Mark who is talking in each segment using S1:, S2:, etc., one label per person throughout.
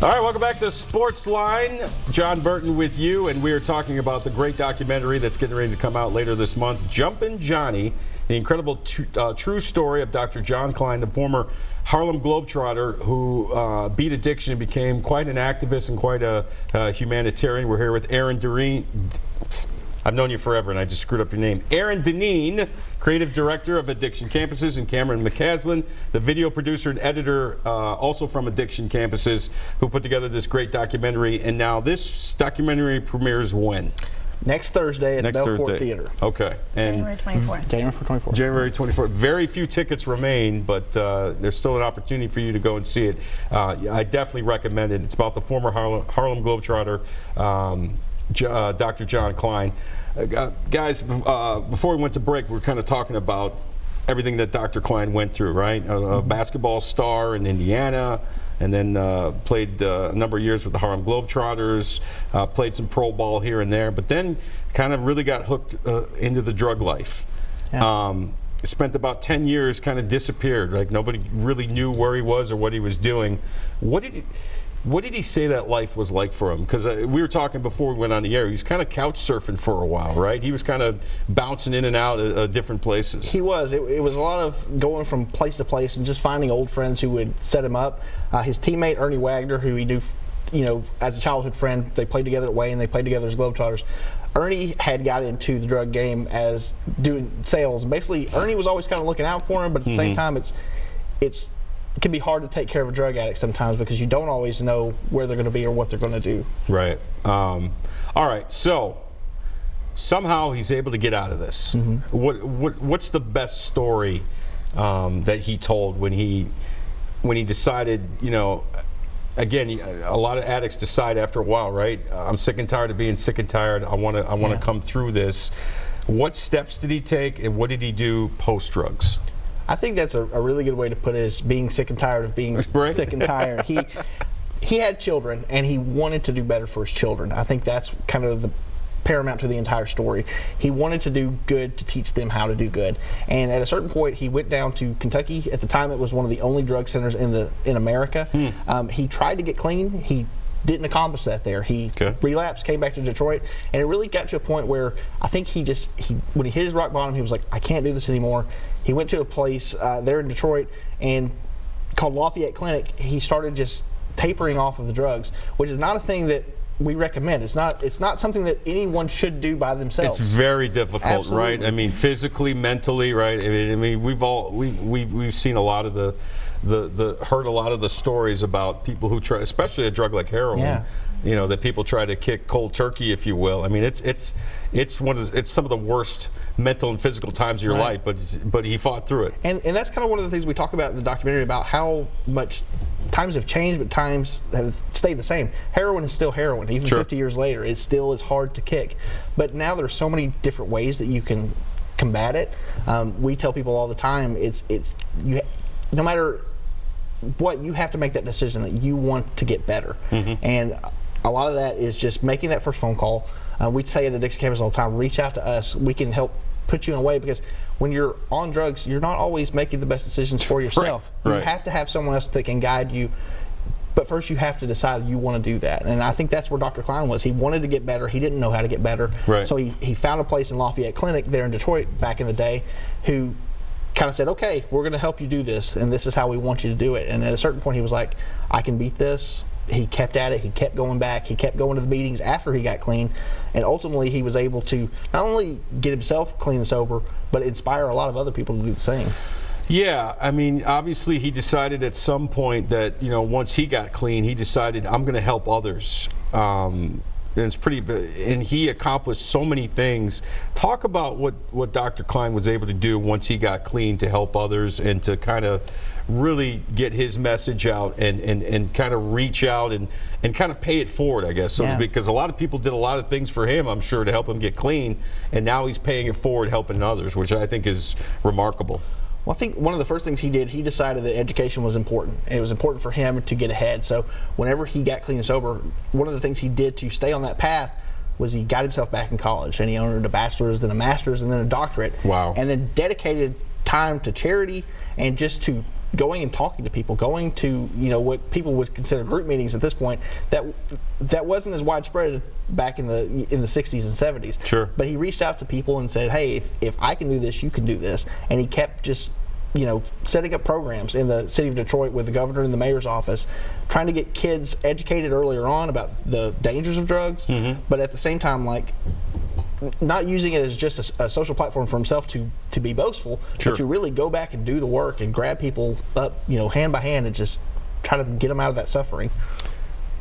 S1: All right, welcome back to Sports Line. Jon Burton with you, and we are talking about the great documentary that's getting ready to come out later this month, Jumpin' Johnny, the incredible true story of Dr. Jon Kline, the former Harlem Globetrotter who beat addiction and became quite an activist and quite a humanitarian. We're here with Aaron Doreen. I've known you forever, and I just screwed up your name. Aaron Deneen, Creative Director of Addiction Campuses, and Cameron McCaslin, the video producer and editor, also from Addiction Campuses, who put together this great documentary. And now this documentary premieres when?
S2: Next Thursday at the Belcourt Theater.
S1: Okay. And
S3: January 24th.
S1: January 24th. Very few tickets remain, but there's still an opportunity for you to go and see it. I definitely recommend it. It's about the former Harlem Globetrotter, Dr. Jon Kline. Guys, before we went to break, we were kind of talking about everything that Dr. Kline went through, right? A basketball star in Indiana, and then played a number of years with the Harlem Globetrotters, played some pro ball here and there, but then kind of really got hooked into the drug life. Yeah. Spent about 10 years, kind of disappeared. Like nobody really knew where he was or what he was doing. What did he say that life was like for him? Because we were talking before we went on the air. He was kind of couch surfing for a while, right? He was kind of bouncing in and out of different places.
S2: He was. It was a lot of going from place to place and just finding old friends who would set him up. His teammate Ernie Wagner, who he knew, as a childhood friend, they played together at Wayne. They played together as Globetrotters. Ernie had got into the drug game as doing sales. Basically, Ernie was always kind of looking out for him, but at the same time, it can be hard to take care of a drug addict sometimes because you don't always know where they're going to be or what they're going to do. Right.
S1: All right. So somehow he's able to get out of this. What's the best story that he told when he decided? Again, a lot of addicts decide after a while, right? I'm sick and tired of being sick and tired. I want to come through this. What steps did he take, and what did he do post drugs?
S2: I think that's a really good way to put it, is being sick and tired of being sick and tired. He had children, and he wanted to do better for his children. I think that's kind of the paramount to the entire story. He wanted to do good to teach them how to do good. And at a certain point, he went down to Kentucky. At the time, it was one of the only drug centers in America. He tried to get clean. He didn't accomplish that there. He relapsed, came back to Detroit, and it really got to a point where I think when he hit his rock bottom, he was like, I can't do this anymore. He went to a place there in Detroit and called Lafayette Clinic. He started just tapering off of the drugs, which is not a thing that we recommend. It's not something that anyone should do by themselves.
S1: It's very difficult, right? I mean, physically, mentally, right? I mean, we've seen a lot of heard a lot of the stories about people who try, especially a drug like heroin. Yeah. That people try to kick cold turkey, if you will. I mean, it's some of the worst mental and physical times of your life, but he fought through it.
S2: And that's kind of one of the things we talk about in the documentary, about how much times have changed, but times have stayed the same. Heroin is still heroin, even 50 years later. It still is hard to kick. But now there's so many different ways that you can combat it. We tell people all the time, no matter what, you have to make that decision that you want to get better. And a lot of that is just making that first phone call. We say at Addiction Campus all the time, reach out to us. We can help put you in a way, because when you're on drugs, you're not always making the best decisions for yourself. You have to have someone else that can guide you. But first, you have to decide you want to do that. And I think that's where Dr. Kline was. He wanted to get better. He didn't know how to get better. So he found a place in Lafayette Clinic there in Detroit back in the day who kind of said, okay, we're going to help you do this, and this is how we want you to do it. And at a certain point, he was like, I can beat this. He kept at it. He kept going back. He kept going to the meetings after he got clean. And ultimately, he was able to not only get himself clean and sober, but inspire a lot of other people to do the same.
S1: Yeah, I mean, obviously he decided at some point that, once he got clean, he decided, I'm going to help others. And it's and he accomplished so many things. Talk about what Dr. Kline was able to do once he got clean to help others and to kind of really get his message out and kind of reach out and kind of pay it forward, I guess, because a lot of people did a lot of things for him, I'm sure, to help him get clean, and now he's paying it forward, helping others, which I think is remarkable.
S2: Well, I think one of the first things he did, he decided that education was important. It was important for him to get ahead. So whenever he got clean and sober, one of the things he did to stay on that path was he got himself back in college, and he earned a bachelor's, then a master's, and then a doctorate.
S1: Wow.
S2: And then dedicated time to charity and just to going and talking to people, going to what people would consider group meetings at this point. That wasn't as widespread back in the 60s and 70s.
S1: Sure.
S2: But he reached out to people and said, hey, if I can do this, you can do this. And he kept just setting up programs in the city of Detroit with the governor and the mayor's office, trying to get kids educated earlier on about the dangers of drugs, but at the same time, like, not using it as just a social platform for himself to be boastful, but to really go back and do the work and grab people up, hand by hand, and just try to get them out of that suffering.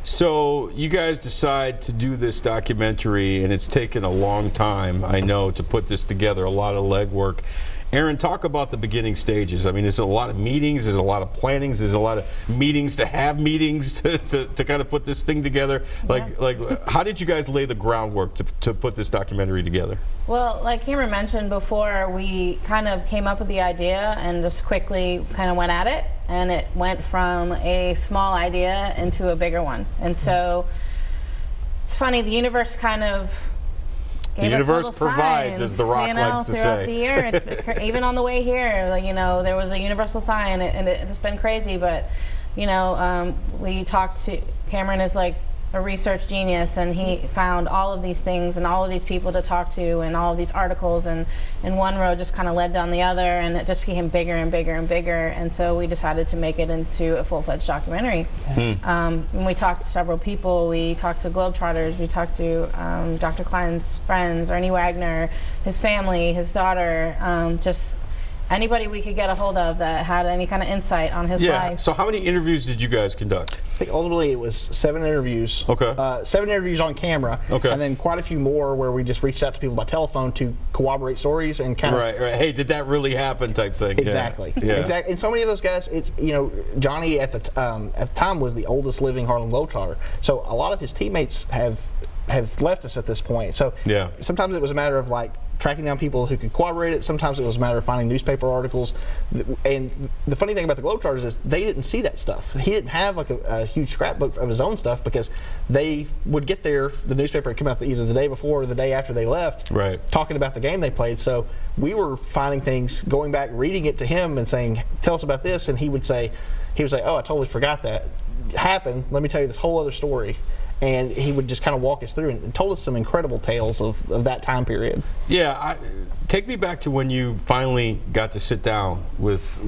S1: So you guys decide to do this documentary, and it's taken a long time, I know, to put this together, a lot of legwork. Aaron, talk about the beginning stages. I mean, there's a lot of meetings, there's a lot of plannings, there's a lot of meetings to have meetings to kind of put this thing together. Like, how did you guys lay the groundwork to put this documentary together?
S3: Well, like Cameron mentioned before, we kind of came up with the idea and just quickly kind of went at it, and it went from a small idea into a bigger one. And so it's funny, the universe kind of
S1: the universe provides,
S3: signs,
S1: as The Rock likes to
S3: throughout
S1: say.
S3: The year, it's even on the way here, like, there was a universal sign, and it's been crazy. But we talked to Cameron is like a research genius, and he found all of these things and all of these people to talk to and all of these articles, and one road just kind of led down the other, and it just became bigger and bigger and bigger. And so we decided to make it into a full-fledged documentary. And we talked to several people. We talked to Globetrotters. We talked to Dr. Kline's friends, Ernie Wagner, his family, his daughter, just anybody we could get a hold of that had any kind of insight on his life.
S1: So how many interviews did you guys conduct?
S2: I think ultimately it was 7 interviews.
S1: Okay.
S2: 7 interviews on camera. Okay. And then quite a few more where we just reached out to people by telephone to corroborate stories and kind of
S1: right. Hey, did that really happen? Type thing.
S2: Exactly. Yeah. Exactly. And so many of those guys, it's Johnny at the time was the oldest living Harlem Globetrotter. So a lot of his teammates have left us at this point. So sometimes it was a matter of like tracking down people who could corroborate it. Sometimes it was a matter of finding newspaper articles. And the funny thing about the Globetrotters is they didn't see that stuff. He didn't have like a huge scrapbook of his own stuff, because they would get there, the newspaper would come out either the day before or the day after they left, talking about the game they played. So we were finding things, going back, reading it to him and saying, tell us about this. And he would say, oh, I totally forgot that happened. Let me tell you this whole other story. And he would just kind of walk us through and told us some incredible tales of that time period. Yeah,
S1: take me back to when you finally got to sit down with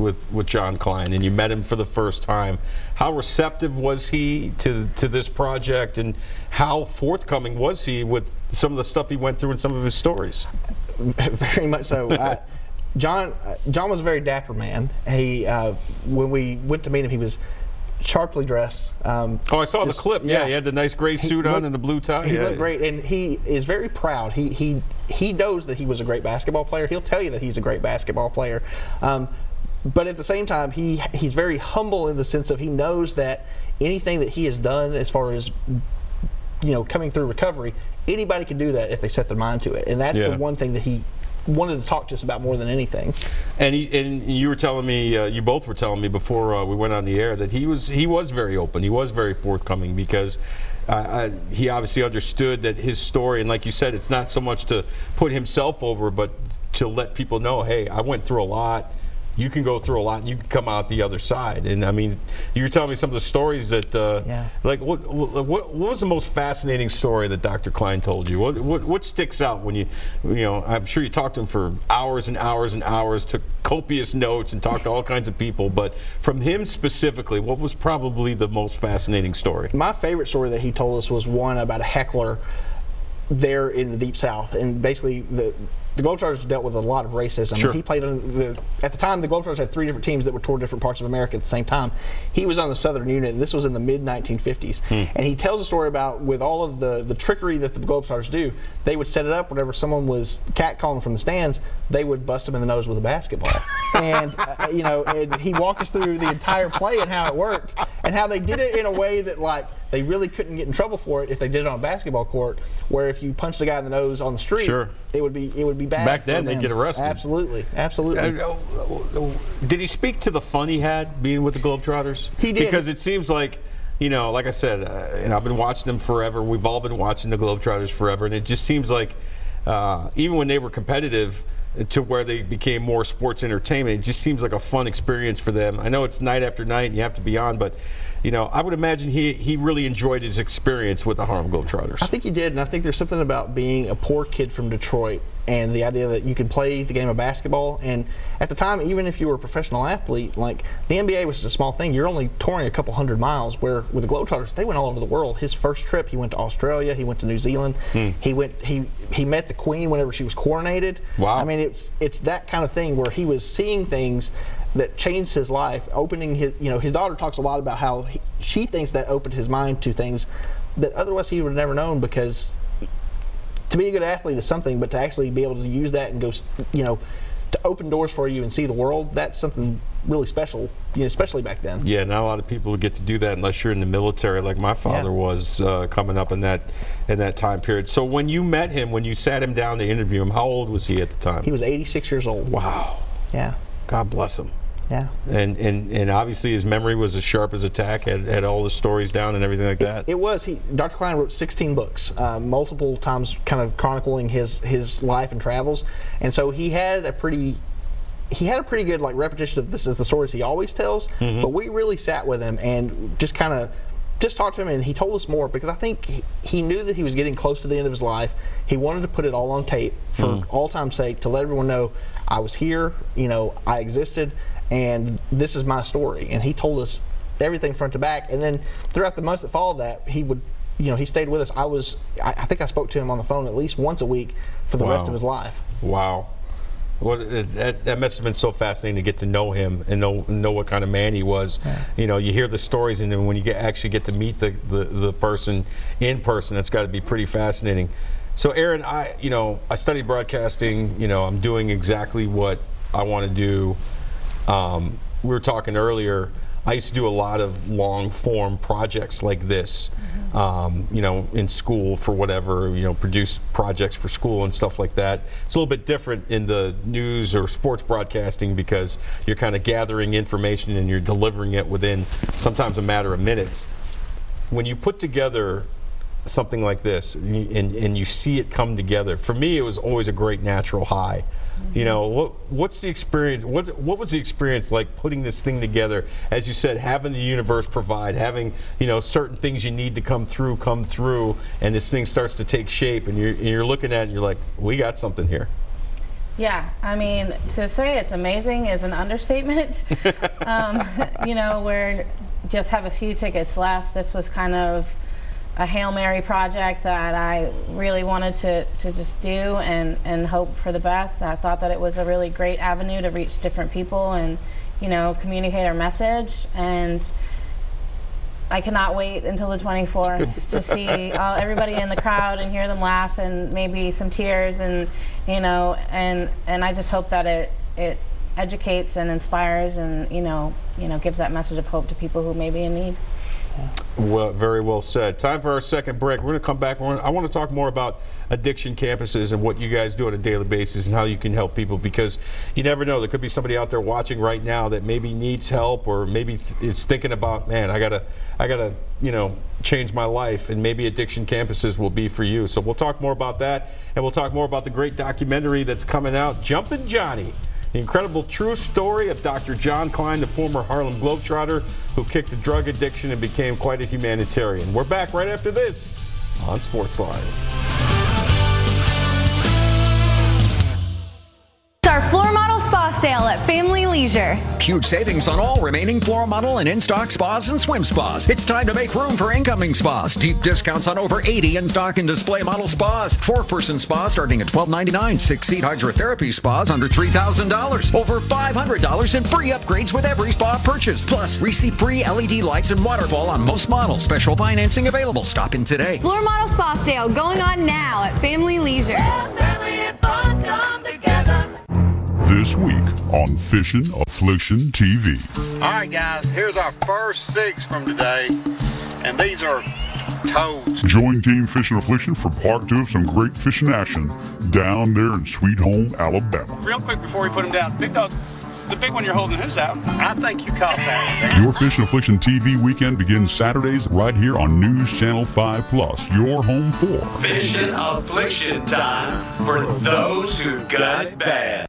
S1: Jon Kline and you met him for the first time. How receptive was he to this project, and how forthcoming was he with some of the stuff he went through and some of his stories?
S2: Very much so. Jon was a very dapper man. He when we went to meet him, he was sharply dressed.
S1: I saw the clip. Yeah, he had the nice gray suit on and the blue tie.
S2: He looked great, and he is very proud. He knows that he was a great basketball player. He'll tell you that he's a great basketball player. But at the same time, he's very humble in the sense of he knows that anything that he has done as far as coming through recovery, anybody can do that if they set their mind to it. And that's the one thing that he wanted to talk to us about more than anything.
S1: And you were telling me, you both were telling me before we went on the air, that he was very open. He was very forthcoming, because he obviously understood that his story, and like you said, it's not so much to put himself over, but to let people know, hey, I went through a lot. You can go through a lot, and you can come out the other side. And I mean, you were telling me some of the stories that, like, what was the most fascinating story that Dr. Kline told you? What sticks out when I'm sure you talked to him for hours and hours and hours, took copious notes, and talked to all kinds of people. But from him specifically, what was probably the most fascinating story?
S2: My favorite story that he told us was one about a heckler there in the Deep South, and basically the Globetrotters dealt with a lot of racism.
S1: Sure.
S2: He played on at the time, the Globetrotters had 3 different teams that were toured different parts of America at the same time. He was on the Southern unit, and this was in the mid-1950s. And he tells a story about, with all of the trickery that the Globetrotters do, they would set it up whenever someone was catcalling from the stands, they would bust them in the nose with a basketball. And and he walked us through the entire play and how it worked, and how they did it in a way that, like, they really couldn't get in trouble for it if they did it on a basketball court, where if you punched the guy in the nose on the street, it would be bad.
S1: Back then, they'd get arrested.
S2: Absolutely, absolutely.
S1: Did he speak to the fun he had being with the Globetrotters?
S2: He did.
S1: Because it seems like, like I said, I've been watching them forever. We've all been watching the Globetrotters forever, and it just seems like even when they were competitive, to where they became more sports entertainment. It just seems like a fun experience for them. I know it's night after night and you have to be on, but you know, I would imagine he really enjoyed his experience with the Harlem Globetrotters.
S2: I think he did, and I think there's something about being a poor kid from Detroit and the idea that you could play the game of basketball. And at the time, even if you were a professional athlete, like the NBA was just a small thing. You're only touring a couple hundred miles, where with the Globetrotters, they went all over the world. His first trip, he went to Australia, he went to New Zealand. He met the Queen whenever she was coronated.
S1: Wow.
S2: I mean, it's that kind of thing where he was seeing things that changed his life, opening his, you know, his daughter talks a lot about how she thinks that opened his mind to things that otherwise he would have never known, because to be a good athlete is something, but to actually be able to use that and go, you know, to open doors for you and see the world, that's something really special, you know, especially back then.
S1: Yeah, not a lot of people get to do that unless you're in the military, like my father was coming up in that time period. So when you met him, when you sat him down to interview him, how old was he at the time?
S2: He was 86 years old.
S1: Wow.
S2: Yeah.
S1: God bless him.
S2: Yeah.
S1: And obviously his memory was as sharp as a tack, had all the stories down and everything like that.
S2: It was. Dr. Kline wrote 16 books, multiple times kind of chronicling his life and travels. And so he had a pretty good like repetition of this is the stories he always tells, but we really sat with him and just talked to him, and he told us more, because I think he knew that he was getting close to the end of his life. He wanted to put it all on tape for all time's sake, to let everyone know I was here, you know, I existed, and this is my story. And he told us everything front to back. And then throughout the months that followed that, he would, you know, he stayed with us. I think I spoke to him on the phone at least once a week for the rest of his life.
S1: Wow. Well, that must have been so fascinating to get to know him and know what kind of man he was. Yeah. You know, you hear the stories, and then when you actually get to meet the person in person, that's got to be pretty fascinating. So, Aaron, I studied broadcasting. You know, I'm doing exactly what I want to do. We were talking earlier. I used to do a lot of long-form projects like this, you know, in school for whatever, you know, produce projects for school and stuff like that. It's a little bit different in the news or sports broadcasting, because you're kind of gathering information and you're delivering it within sometimes a matter of minutes. When you put together something like this and you see it come together, for me, it was always a great natural high. You know, what's the experience? What was the experience like putting this thing together? As you said, having the universe provide, having, you know, certain things you need to come through, and this thing starts to take shape, and you're looking at it and you're like, we got something here. Yeah,
S3: I mean, to say it's amazing is an understatement. You know, we're just have a few tickets left. This was kind of a Hail Mary project that I really wanted to just do and hope for the best. I thought that it was a really great avenue to reach different people and, you know, communicate our message. And I cannot wait until the 24th to see everybody in the crowd and hear them laugh and maybe some tears, and, you know, and I just hope that it educates and inspires and, you know, gives that message of hope to people who may be in need.
S1: Well, very well said. Time for our second break. We're going to come back. I want to talk more about addiction campuses and what you guys do on a daily basis and how you can help people, because you never know. There could be somebody out there watching right now that maybe needs help, or maybe is thinking about, man, I gotta, you know, change my life, and maybe addiction campuses will be for you. So we'll talk more about that, and we'll talk more about the great documentary that's coming out, Jumpin' Johnny. The incredible true story of Dr. Jon Kline, the former Harlem Globetrotter who kicked a drug addiction and became quite a humanitarian. We're back right after this on Sportsline.
S4: Our floor model spa sale at Family Leisure.
S5: Huge savings on all remaining floor model and in-stock spas and swim spas. It's time to make room for incoming spas. Deep discounts on over 80 in-stock and display model spas. 4-person spas starting at $12.99. 6-seat hydrotherapy spas under $3,000. Over $500 in free upgrades with every spa purchase. Plus, receive free LED lights and waterfall on most models. Special financing available. Stop in today.
S4: Floor model spa sale going on now at Family Leisure.
S6: Family and fun come together.
S7: This week on Fishing Affliction TV.
S8: All right, guys, here's our first 6 from today, and these are toads.
S7: Join Team Fishing Affliction for part 2 of some great fishing action down there in Sweet Home, Alabama.
S9: Real quick before we put them down, Big Dog, the big one you're holding. Who's out?
S8: I think you caught that one.
S7: Your Fish and Affliction TV weekend begins Saturdays right here on News Channel 5 Plus, your home for
S10: Fish and Affliction time for those who've got it bad.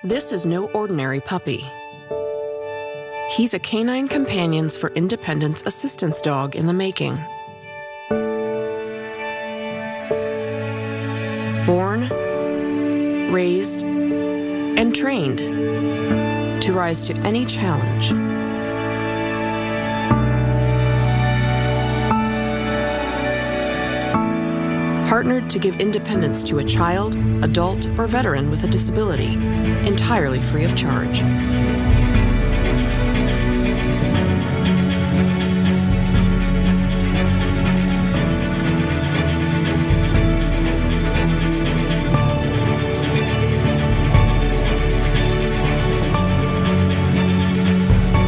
S11: This is no ordinary puppy. He's a Canine Companions for Independence assistance dog in the making. Born, raised, and trained to rise to any challenge. Partnered to give independence to a child, adult, or veteran with a disability, entirely free of charge.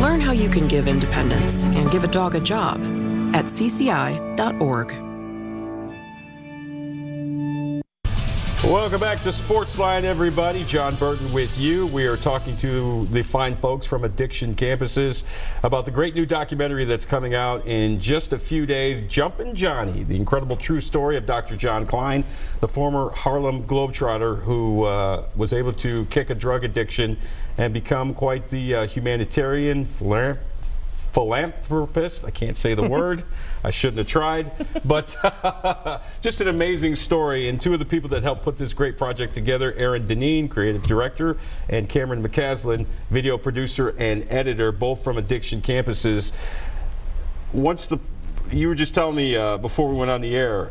S11: Learn how you can give independence and give a dog a job at cci.org.
S1: Welcome back to Sportsline, everybody. Jon Burton with you. We are talking to the fine folks from Addiction Campuses about the great new documentary that's coming out in just a few days, Jumpin' Johnny, the incredible true story of Dr. John Kline, the former Harlem Globetrotter who was able to kick a drug addiction and become quite the humanitarian philanthropist. I can't say the word. I shouldn't have tried, but just an amazing story. And two of the people that helped put this great project together, Aaron Deneen, creative director, and Cameron McCaslin, video producer and editor, both from Addiction Campuses. You were just telling me before we went on the air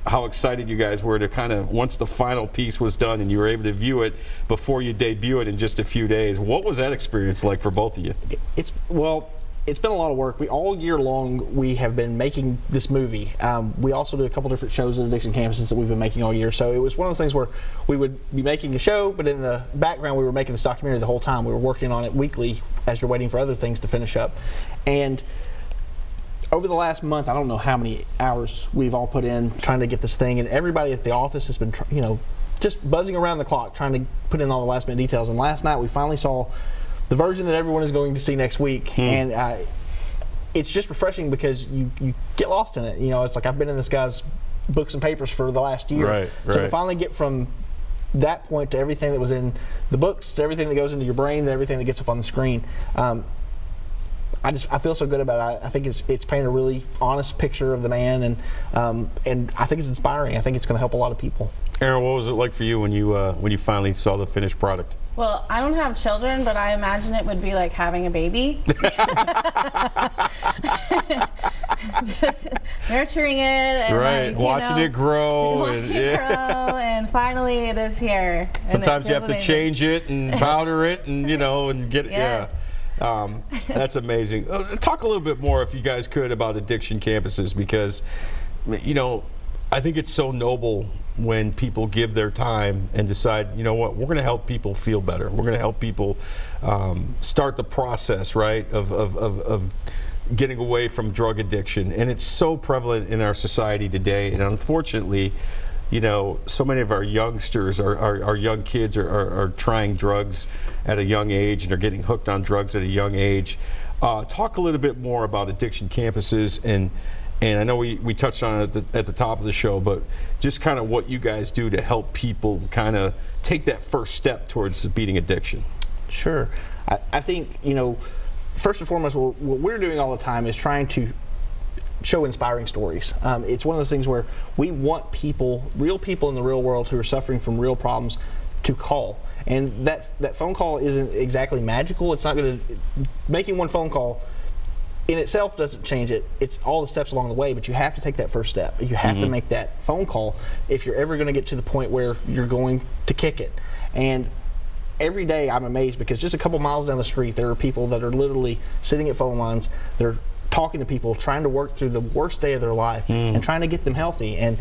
S1: how excited you guys were to kind of, once the final piece was done and you were able to view it before you debut it in just a few days. What was that experience like for both of you?
S2: It's been a lot of work. All year long we have been making this movie. We also do a couple different shows at Addiction Campuses that we've been making all year. So it was one of those things where we would be making a show, but in the background we were making this documentary the whole time. We were working on it weekly as you're waiting for other things to finish up. And over the last month, I don't know how many hours we've all put in trying to get this thing, and everybody at the office has been, just buzzing around the clock trying to put in all the last minute details. And last night we finally saw the version that everyone is going to see next week, and it's just refreshing because you get lost in it. It's like I've been in this guy's books and papers for the last year. So to finally get from that point to everything that was in the books, to everything that goes into your brain, to everything that gets up on the screen, I feel so good about it. I think it's painting a really honest picture of the man, and I think it's inspiring. I think it's going to help a lot of people.
S1: Aaron, what was it like for you when you finally saw the finished product?
S3: Well, I don't have children, but I imagine it would be like having a baby. Just nurturing it and
S1: watching it grow,
S3: and finally it is here.
S1: Sometimes you have to change it and powder it and get it.
S3: Yes.
S1: That's amazing. Talk a little bit more, if you guys could, about Addiction Campuses, because I think it's so noble when people give their time and decide, you know what, we're going to help people feel better. We're going to help people start the process, right, of getting away from drug addiction. And it's so prevalent in our society today. And unfortunately, so many of our youngsters, our young kids are trying drugs at a young age and are getting hooked on drugs at a young age. Talk a little bit more about Addiction Campuses, and I know we touched on it at the top of the show, but just kind of what you guys do to help people kind of take that first step towards beating addiction.
S2: Sure. I think, first and foremost, what we're doing all the time is trying to show inspiring stories. It's one of those things where we want real people in the real world who are suffering from real problems to call. And that phone call isn't exactly magical. It's not going to, making one phone call in itself doesn't change it. It's all the steps along the way, but you have to take that first step. You have to make that phone call if you're ever going to get to the point where you're going to kick it. And every day I'm amazed, because just a couple miles down the street there are people that are literally sitting at phone lines. They're talking to people, trying to work through the worst day of their life and trying to get them healthy. And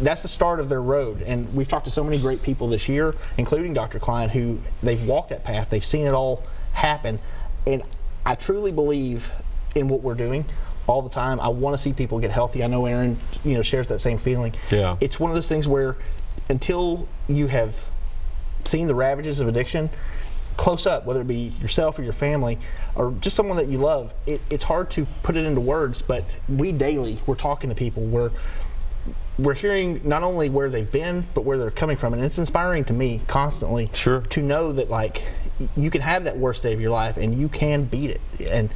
S2: that's the start of their road. And we've talked to so many great people this year, including Dr. Kline, who they've walked that path. They've seen it all happen. And I truly believe in what we're doing all the time. I want to see people get healthy. I know Aaron, shares that same feeling.
S1: Yeah.
S2: It's one of those things where until you have seen the ravages of addiction close up, whether it be yourself or your family or just someone that you love, it's hard to put it into words, but we're talking to people, we're hearing not only where they've been, but where they're coming from, and it's inspiring to me constantly to know that, like, you can have that worst day of your life and you can beat it, and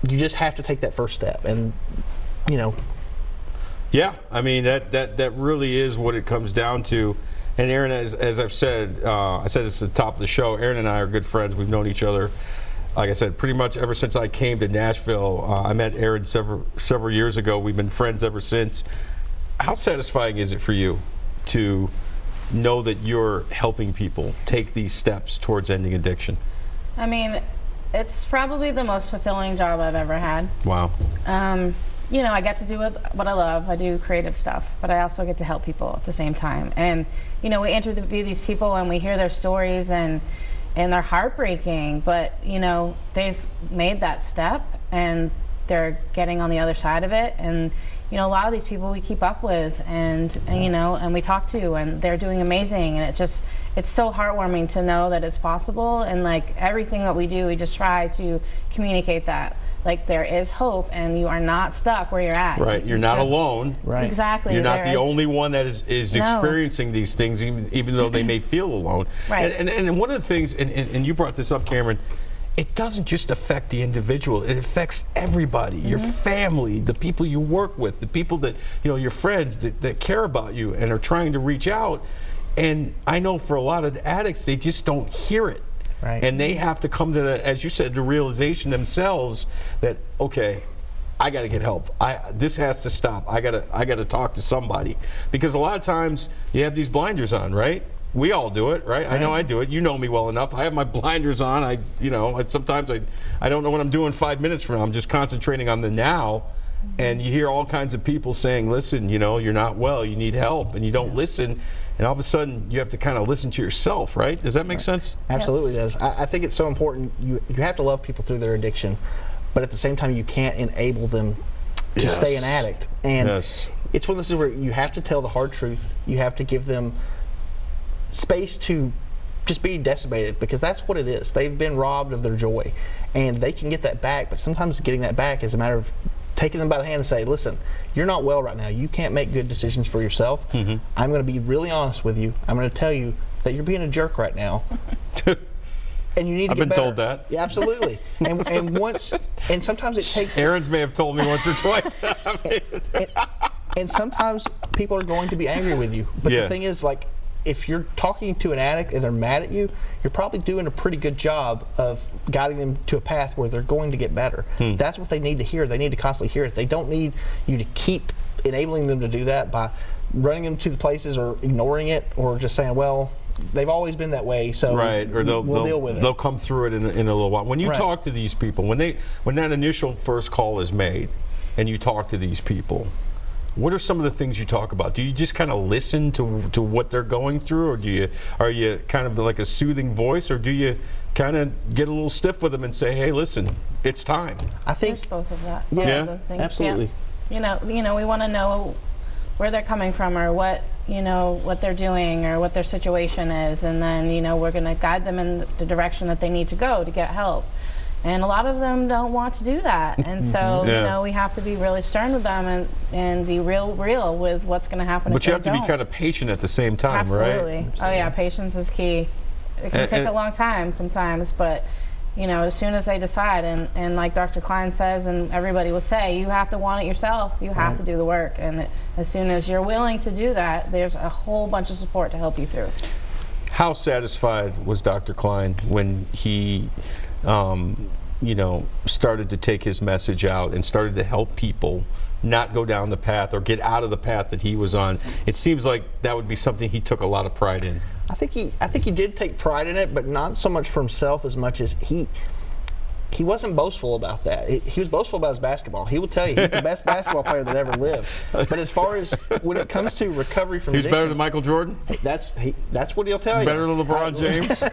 S2: you just have to take that first step. And you know,
S1: yeah, I mean that really is what it comes down to. And Aaron, as I've said, I said it's the top of the show, Aaron and I are good friends. We've known each other, like I said, pretty much ever since I came to Nashville. I met Aaron several years ago. We've been friends ever since. How satisfying is it for you to know that you're helping people take these steps towards ending addiction?
S3: I mean, it's probably the most fulfilling job I've ever had.
S1: Wow.
S3: You know, I get to do what I love. I do creative stuff, but I also get to help people at the same time. And, you know, we interview these people and we hear their stories, and they're heartbreaking, but, you know, they've made that step and they're getting on the other side of it. And, you know, a lot of these people we keep up with and you know, and we talk to, and they're doing amazing. And it's so heartwarming to know that it's possible. And like everything that we do, we just try to communicate that. Like, there is hope, and you are not stuck where you're at.
S1: Right, you're not alone.
S2: Right.
S3: Exactly.
S1: You're not the only one that is experiencing these things, even though they may feel alone.
S3: Right.
S1: And one of the things, and you brought this up, Cameron, it doesn't just affect the individual, it affects everybody, your family, the people you work with, the people that, you know, your friends that care about you and are trying to reach out. And I know for a lot of the addicts, they just don't hear it.
S2: Right.
S1: And they have to come to the, as you said, the realization themselves that, okay, I got to get help. This has to stop. I gotta talk to somebody, because a lot of times you have these blinders on, right? We all do it, right? I know I do it. You know me well enough. I have my blinders on. You know, sometimes I don't know what I'm doing 5 minutes from now. I'm just concentrating on the now. And you hear all kinds of people saying, listen, you know, you're not well, you need help, and you don't listen. And all of a sudden, you have to kind of listen to yourself, right? Does that make sense?
S2: Absolutely does. I think it's so important. You have to love people through their addiction, but at the same time, you can't enable them to stay an addict. And it's one of those where you have to tell the hard truth. You have to give them space to just be decimated, because that's what it is. They've been robbed of their joy, and they can get that back, but sometimes getting that back is a matter of taking them by the hand and say, listen, you're not well right now. You can't make good decisions for yourself. I'm going to be really honest with you. I'm going to tell you that you're being a jerk right now. And you need to get better. I've been
S1: told that.
S2: Yeah, absolutely. and sometimes it takes...
S1: Aaron's may have told me once or twice.
S2: and sometimes people are going to be angry with you. But the thing is, like, if you're talking to an addict and they're mad at you, you're probably doing a pretty good job of guiding them to a path where they're going to get better. That's what they need to hear. They need to constantly hear it. They don't need you to keep enabling them to do that by running them to the places or ignoring it, or just saying, well, they've always been that way, so we'll deal with it.
S1: They'll come through it in a little while. When you talk to these people, when that initial first call is made and you talk to these people, what are some of the things you talk about? Do you just kind of listen to what they're going through, or are you kind of like a soothing voice, or do you kind of get a little stiff with them and say, hey, listen, it's time?
S2: I think
S3: there's both of that.
S2: Yeah,
S3: of those things.
S2: Absolutely.
S3: Yeah. You know, we want to know where they're coming from, or what they're doing, or what their situation is, and then, you know, we're going to guide them in the direction that they need to go to get help. And a lot of them don't want to do that, and so you know, we have to be really stern with them and be real with what's going to happen.
S1: But you have to be kind of patient at the same time, right?
S3: Absolutely. Oh yeah, patience is key. It can take a long time sometimes, but you know, as soon as they decide, and like Dr. Kline says, and everybody will say, you have to want it yourself. You have to do the work, and as soon as you're willing to do that, there's a whole bunch of support to help you through.
S1: How satisfied was Dr. Kline when he you know, started to take his message out and started to help people not go down the path or get out of the path that he was on? It seems like that would be something he took a lot of pride in.
S2: I think he did take pride in it, but not so much for himself as much as he wasn't boastful about that. He was boastful about his basketball. He will tell you he's the best basketball player that ever lived. But as far as when it comes to recovery from addiction,
S1: he's better than Michael Jordan?
S2: That's what he'll tell you.
S1: Better than LeBron James?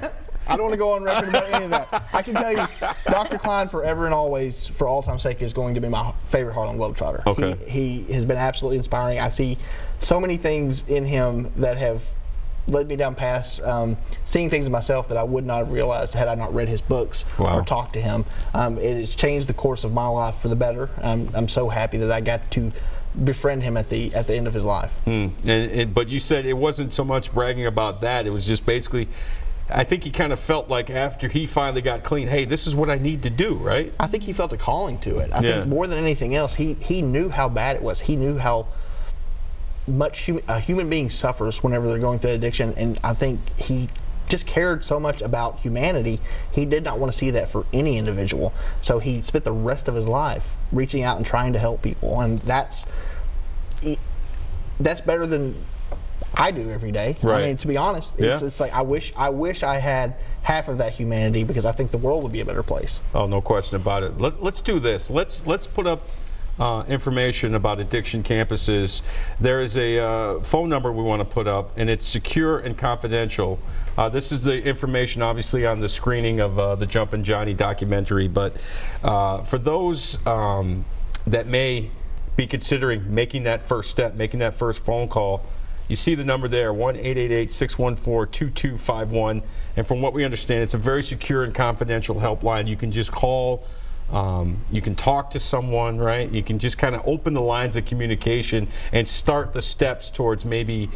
S2: I don't want to go on record about any of that. I can tell you, Dr. Kline, forever and always, for all time's sake, is going to be my favorite Harlem Globetrotter.
S1: Okay.
S2: He has been absolutely inspiring. I see so many things in him that have led me down paths, seeing things in myself that I would not have realized had I not read his books or talked to him. It has changed the course of my life for the better. I'm so happy that I got to befriend him at the end of his life.
S1: But you said it wasn't so much bragging about that. It was just basically, I think he kind of felt like after he finally got clean, hey, this is what I need to do, right?
S2: I think he felt a calling to it. I think more than anything else, he knew how bad it was. He knew how much a human being suffers whenever they're going through addiction, and I think he just cared so much about humanity. He did not want to see that for any individual, so he spent the rest of his life reaching out and trying to help people, and that's better than I do every day.
S1: Right.
S2: I mean, to be honest, it's like I wish I had half of that humanity, because I think the world would be a better place.
S1: Oh, no question about it. Let's do this. Let's put up information about addiction campuses. There is a phone number we want to put up, and it's secure and confidential. This is the information, obviously, on the screening of the Jumpin' Johnny documentary. But for those that may be considering making that first step, making that first phone call, you see the number there, 1-888-614-2251. And from what we understand, it's a very secure and confidential helpline. You can just call. You can talk to someone, right? You can just kind of open the lines of communication and start the steps towards maybe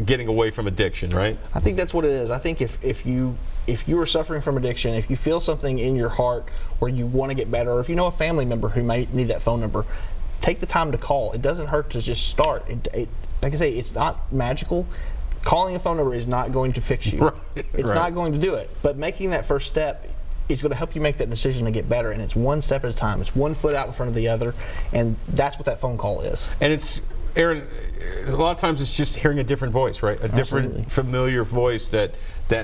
S1: getting away from addiction, right?
S2: I think that's what it is. I think if you are suffering from addiction, if you feel something in your heart where you want to get better, or if you know a family member who might need that phone number, take the time to call. It doesn't hurt to just start. Like I say, it's not magical. Calling a phone number is not going to fix you. It's not going to do it. But making that first step is going to help you make that decision to get better, and it's one step at a time. It's one foot out in front of the other, and that's what that phone call is.
S1: And it's, Aaron, a lot of times it's just hearing a different voice, right? A different, familiar voice that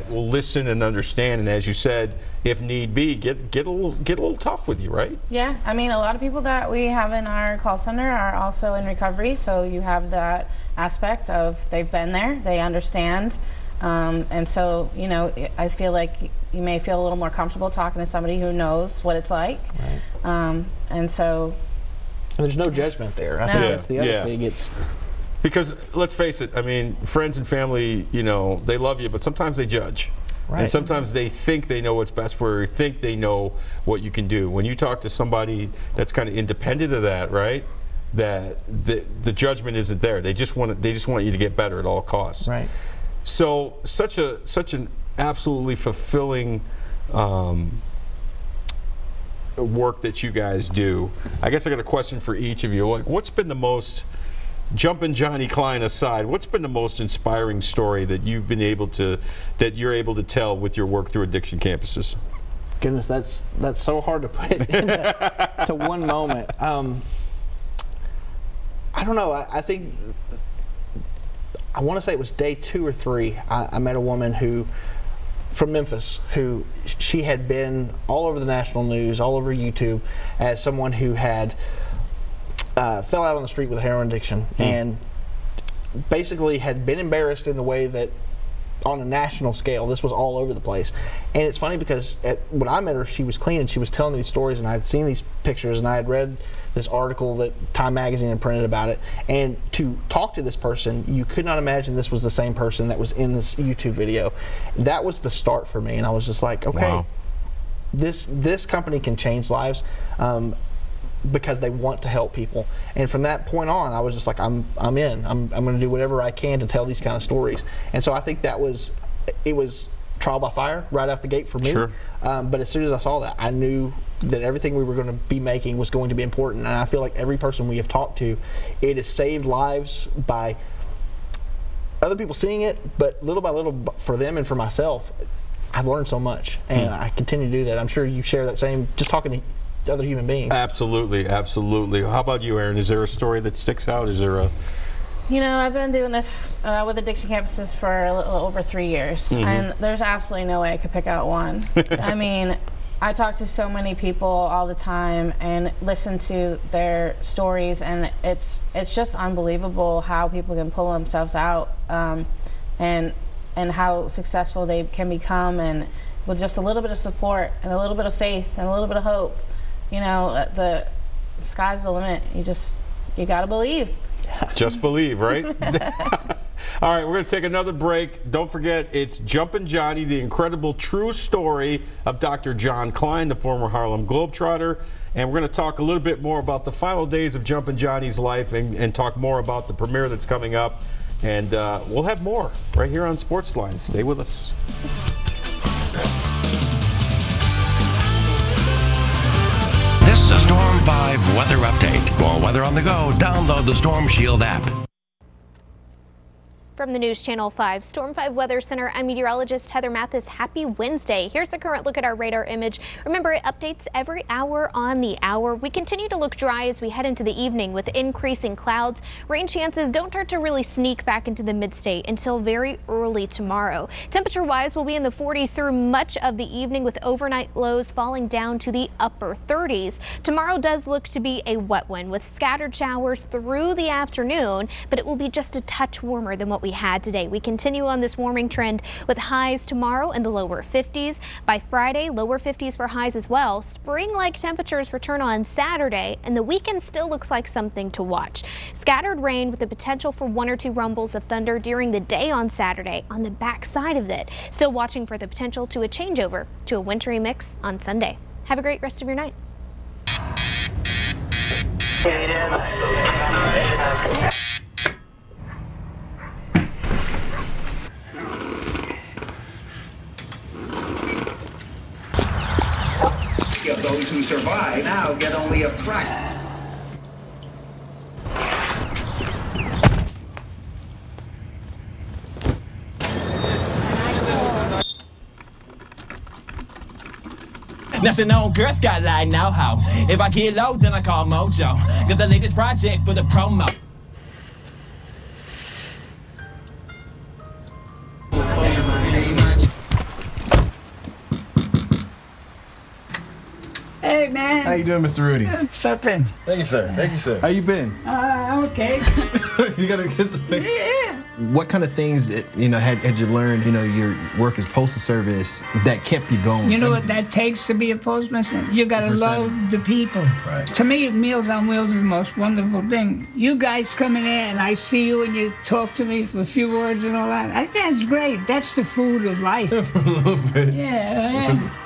S1: will listen and understand, and as you said, if need be, get a little tough with you, right?
S3: Yeah, I mean, a lot of people that we have in our call center are also in recovery, so you have that aspect of they've been there, they understand. And so, you know, I feel like you may feel a little more comfortable talking to somebody who knows what it's like. And so...
S2: And there's no judgment there. I think that's the other thing. It's
S1: because, let's face it, I mean, friends and family, you know, they love you, but sometimes they judge. And sometimes they think they know what's best for you, think they know what you can do. When you talk to somebody that's kind of independent of that, right, that the judgment isn't there. They just want you to get better at all costs.
S2: Right.
S1: So such an absolutely fulfilling work that you guys do. I guess I got a question for each of you. Like, what's been the most, Jumpin' Johnny Kline aside, what's been the most inspiring story that you've been able to, that you're able to tell with your work through addiction campuses?
S2: Goodness, that's so hard to put it into one moment. I don't know. I think, I want to say it was day 2 or 3, I met a woman who, from Memphis, who she had been all over the national news, all over YouTube, as someone who had fell out on the street with heroin addiction, and basically had been embarrassed in the way that on a national scale, this was all over the place. And it's funny because when I met her, she was clean and she was telling me these stories, and I had seen these pictures and I had read this article that Time Magazine had printed about it. And to talk to this person, you could not imagine this was the same person that was in this YouTube video. That was the start for me, and I was just like, okay, this company can change lives. Because they want to help people, and from that point on, I was just like, I'm in. I'm going to do whatever I can to tell these kind of stories. And so I think it was trial by fire right out the gate for me.
S1: Sure.
S2: But as soon as I saw that, I knew that everything we were going to be making was going to be important. And I feel like every person we have talked to, it has saved lives by other people seeing it, but little by little for them and for myself, I've learned so much, and I continue to do that. I'm sure you share that same, just talking to other human beings. Absolutely,
S1: absolutely. How about you, Aaron? Is there a story that sticks out? Is there a...
S3: You know, I've been doing this with addiction campuses for a little over 3 years, and there's absolutely no way I could pick out one. I mean, I talk to so many people all the time and listen to their stories, and it's just unbelievable how people can pull themselves out, and how successful they can become, and with just a little bit of support and a little bit of faith and a little bit of hope. You know, the sky's the limit. You gotta believe.
S1: Just believe, right? All right, we're going to take another break. Don't forget, it's Jumpin' Johnny, the incredible true story of Dr. Jon Kline, the former Harlem Globetrotter. And we're going to talk a little bit more about the final days of Jumpin' Johnny's life and talk more about the premiere that's coming up. And we'll have more right here on Sportsline. Stay with us.
S9: This is a Storm 5 weather update. For weather on the go, download the Storm Shield app.
S12: From the News Channel 5 Storm 5 Weather Center, I'm meteorologist Heather Mathis. Happy Wednesday. Here's a current look at our radar image. Remember, it updates every hour on the hour. We continue to look dry as we head into the evening with increasing clouds. Rain chances don't start to really sneak back into the mid-state until very early tomorrow. Temperature-wise, we'll be in the 40s through much of the evening with overnight lows falling down to the upper 30s. Tomorrow does look to be a wet one with scattered showers through the afternoon, but it will be just a touch warmer than what we had today. We continue on this warming trend with highs tomorrow in the lower 50s. By Friday, lower 50s for highs as well. Spring-like temperatures return on Saturday, and the weekend still looks like something to watch. Scattered rain with the potential for 1 or 2 rumbles of thunder during the day on Saturday on the backside of it. Still watching for the potential to a changeover to a wintry mix on Sunday. Have a great rest of your night.
S13: Of those who survive now get only a fraction.
S14: National Girl Scout line now how. If I get low, then I call Mojo. Got the latest project for the promo.
S15: Hey, man.
S16: How you doing, Mr. Rudy?
S15: Something.
S16: Thank you, sir. Thank you, sir. How you been?
S15: Okay.
S16: You gotta kiss the face.
S15: Yeah.
S16: What kind of things had you learned? Your work as postal service that kept you going.
S15: You know what that takes to be a postman? You gotta love the people.
S16: Right.
S15: To me, Meals on Wheels is the most wonderful thing. You guys coming in and I see you and you talk to me for a few words and all that. I think that's great. That's the food of life.
S16: A little bit.
S15: Yeah.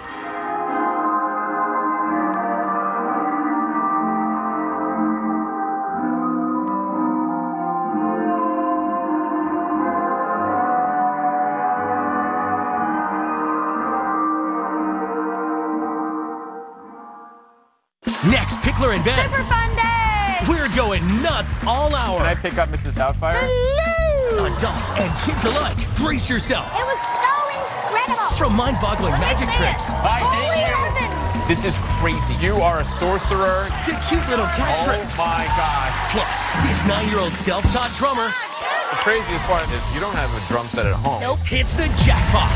S17: Next, Pickler and Ben.
S18: Super fun day!
S17: We're going nuts all hour.
S19: Can I pick up Mrs. Doubtfire?
S18: Hello!
S17: Adults and kids alike, brace yourself.
S18: It was so incredible!
S17: From mind-boggling magic tricks.
S19: Bye,
S18: Holy heavens!
S19: This is crazy. You are a sorcerer.
S17: To cute little cat tricks.
S19: Oh my God.
S17: Plus, this 9-year-old self-taught drummer.
S19: The craziest part is you don't have a drum set at home.
S17: Nope. Hits the jackpot.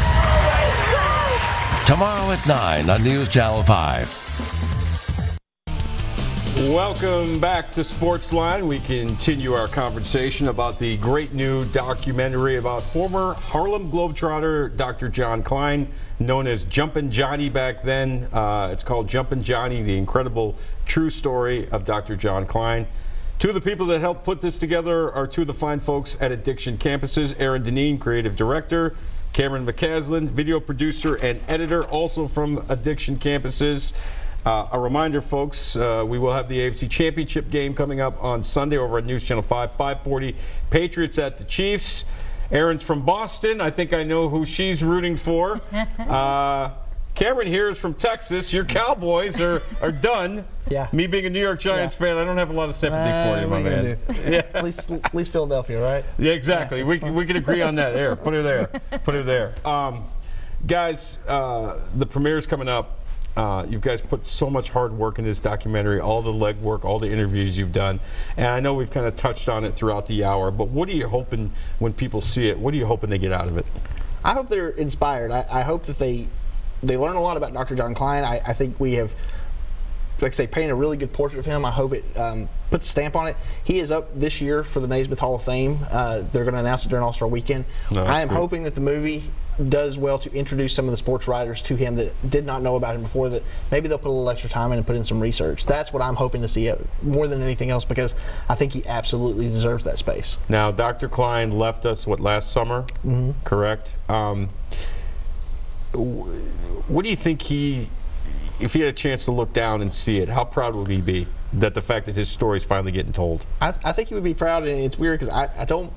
S9: Tomorrow at 9 on News Channel 5.
S1: Welcome back to Sportsline. We continue our conversation about the great new documentary about former Harlem Globetrotter Dr. Jon Kline, known as Jumpin' Johnny back then. It's called Jumpin' Johnny, the incredible true story of Dr. Jon Kline. Two of the people that helped put this together are two of the fine folks at Addiction Campuses. Aaron Deneen, creative director. Cameron McCaslin, video producer and editor, also from Addiction Campuses. A reminder, folks, we will have the AFC Championship game coming up on Sunday over at News Channel 5, 5:40. Patriots at the Chiefs. Aaron's from Boston. I think I know who she's rooting for. Cameron here is from Texas. Your Cowboys are done.
S2: Yeah.
S1: Me being a New York Giants fan, I don't have a lot of sympathy for you, my man.
S2: Yeah. At least Philadelphia, right?
S1: Yeah, exactly. Yeah, we can agree on that. There, put her there. Put her there. Guys, the premiere's coming up. You guys put so much hard work in this documentary, all the legwork, all the interviews you've done. And I know we've kind of touched on it throughout the hour, but what are you hoping when people see it? What are you hoping they get out of it?
S2: I hope they're inspired. I hope that they learn a lot about Dr. Jon Kline. I think we have, like I say, painted a really good portrait of him. I hope it puts a stamp on it. He is up this year for the Naismith Hall of Fame. They're going to announce it during All-Star Weekend. I am hoping that the movie does well to introduce some of the sports writers to him that did not know about him before, that maybe they'll put a little extra time in and put in some research. That's what I'm hoping to see more than anything else, because I think he absolutely deserves that space.
S1: Now, Dr. Kline left us, last summer? Mm-hmm. Correct? What do you think if he had a chance to look down and see it, how proud would he be that the fact that his story is finally getting told? I
S2: think he would be proud, and it's weird because I don't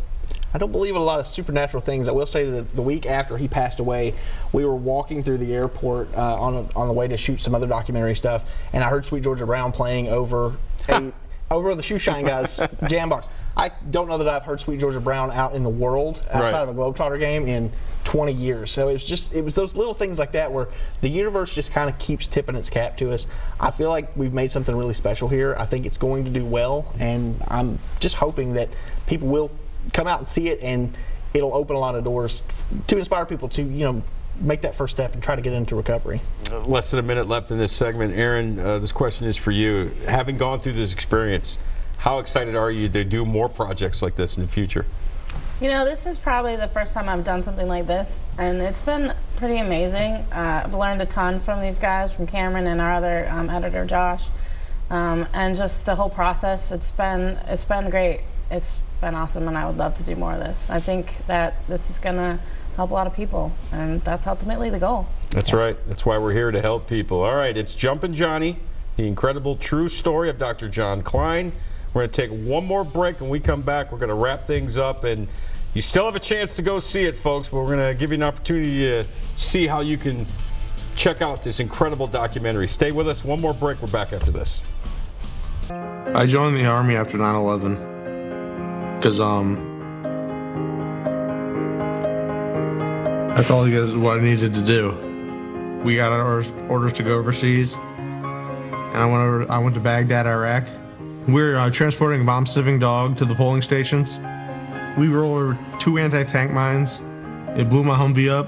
S2: believe in a lot of supernatural things. I will say that the week after he passed away, we were walking through the airport on the way to shoot some other documentary stuff, and I heard Sweet Georgia Brown playing over the Shoe Shine Guys jam box. I don't know that I've heard Sweet Georgia Brown out in the world outside of a Globetrotter game in 20 years. So it was those little things like that where the universe just kind of keeps tipping its cap to us. I feel like we've made something really special here. I think it's going to do well, and I'm just hoping that people will come out and see it, and it'll open a lot of doors to inspire people to, make that first step and try to get into recovery.
S1: Less than a minute left in this segment. Aaron, this question is for you. Having gone through this experience, how excited are you to do more projects like this in the future?
S3: This is probably the first time I've done something like this, and it's been pretty amazing. I've learned a ton from these guys, from Cameron and our other editor, Josh, and just the whole process. It's been great. It's been awesome, and I would love to do more of this. I think that this is going to help a lot of people, and that's ultimately the goal.
S1: That's right. That's why we're here, to help people. All right, it's Jumpin' Johnny, the incredible true story of Dr. Jon Kline. We're going to take one more break. When we come back, we're going to wrap things up, and you still have a chance to go see it, folks, but we're going to give you an opportunity to see how you can check out this incredible documentary. Stay with us. One more break. We're back after this.
S20: I joined the Army after 9/11 because I felt like it was what I needed to do. We got our orders to go overseas, and I went to Baghdad, Iraq. We were transporting a bomb-sniffing dog to the polling stations. We rolled over 2 anti-tank mines. It blew my Humvee up,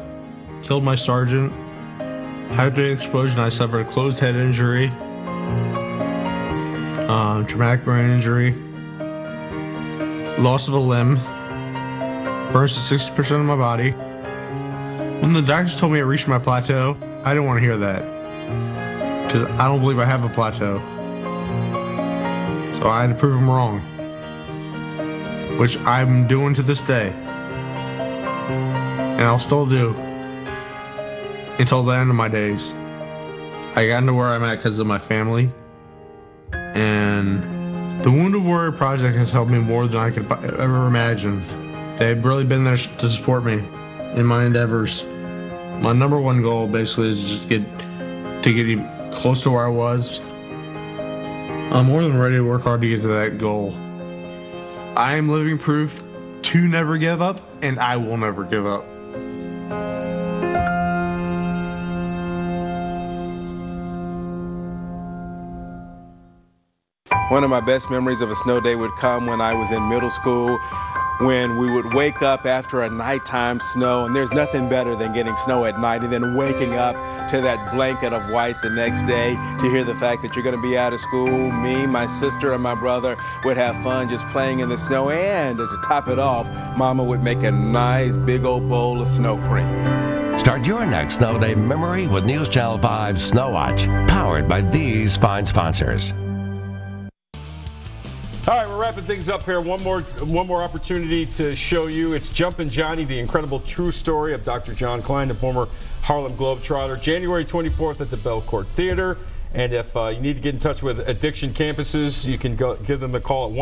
S20: killed my sergeant. After the explosion, I suffered a closed head injury, traumatic brain injury, loss of a limb, burns to 60% of my body. When the doctors told me I reached my plateau, I didn't want to hear that, because I don't believe I have a plateau. So I had to prove them wrong, which I'm doing to this day, and I'll still do until the end of my days. I got into where I'm at because of my family, and the Wounded Warrior Project has helped me more than I could ever imagine. They've really been there to support me in my endeavors. My number one goal basically is just get close to where I was. I'm more than ready to work hard to get to that goal. I am living proof to never give up, and I will never give up.
S21: One of my best memories of a snow day would come when I was in middle school, when we would wake up after a nighttime snow, and there's nothing better than getting snow at night and then waking up to that blanket of white the next day to hear the fact that you're going to be out of school. Me, my sister, and my brother would have fun just playing in the snow, and to top it off, Mama would make a nice big old bowl of snow cream.
S9: Start your next snow day memory with News Channel 5 Snow Watch, powered by these fine sponsors.
S1: All right, we're wrapping things up here. One more opportunity to show you. It's Jumpin' Johnny, the incredible true story of Dr. Jon Kline, the former Harlem Globetrotter. January 24th at the Belcourt Theater. And if you need to get in touch with Addiction Campuses, you can give them a call at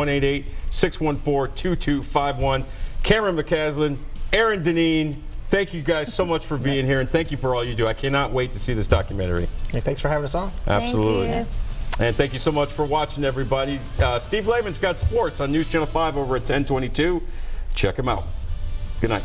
S1: 1-888-614-2251. Cameron McCaslin, Aaron Deneen, thank you guys so much for being here, and thank you for all you do. I cannot wait to see this documentary.
S2: Hey, thanks for having us on.
S1: Absolutely.
S3: Thank you.
S1: And thank you so much for watching, everybody. Steve Lehman's got sports on News Channel 5 over at 1022. Check him out. Good night.